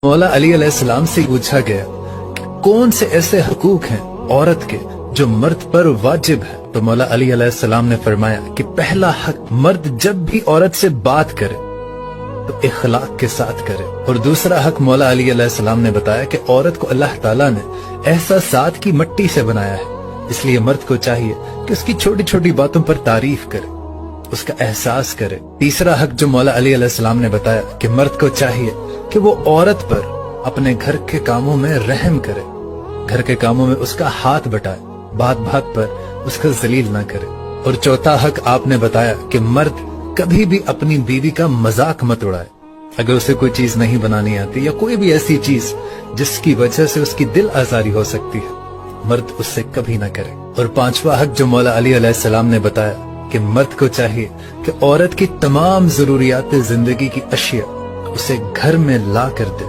मौला अली अलैहिस्सलाम से पूछा गया कि कौन से ऐसे हुकूक हैं औरत के जो मर्द पर वाजिब है। तो मौला अली अलैहिस्सलाम ने फरमाया कि पहला हक, मर्द जब भी औरत से बात करे तो इखलाक के साथ करे। और दूसरा हक मौला अली अलैहिस्सलाम ने बताया कि औरत को अल्लाह ताला ने एहसासात की मिट्टी से बनाया है, इसलिए मर्द को चाहिए कि उसकी छोटी छोटी बातों पर तारीफ करे, उसका एहसास करे। तीसरा हक जो मौला अली अलैहिस्सलाम ने बताया कि मर्द को चाहिए कि वो औरत पर अपने घर के कामों में रहम करे, घर के कामों में उसका हाथ बटाए, बात बात पर उसका जलील ना करे। और चौथा हक आपने बताया कि मर्द कभी भी अपनी बीवी का मजाक मत उड़ाए। अगर उसे कोई चीज नहीं बनानी आती या कोई भी ऐसी चीज जिसकी वजह से उसकी दिल आजारी हो सकती है, मर्द उससे कभी ना करे। और पांचवा हक जो मौला अली अलैहिस्सलाम ने बताया कि मर्द को चाहिए कि औरत की तमाम जरूरियात जिंदगी की अशिया उसे घर में ला कर दे।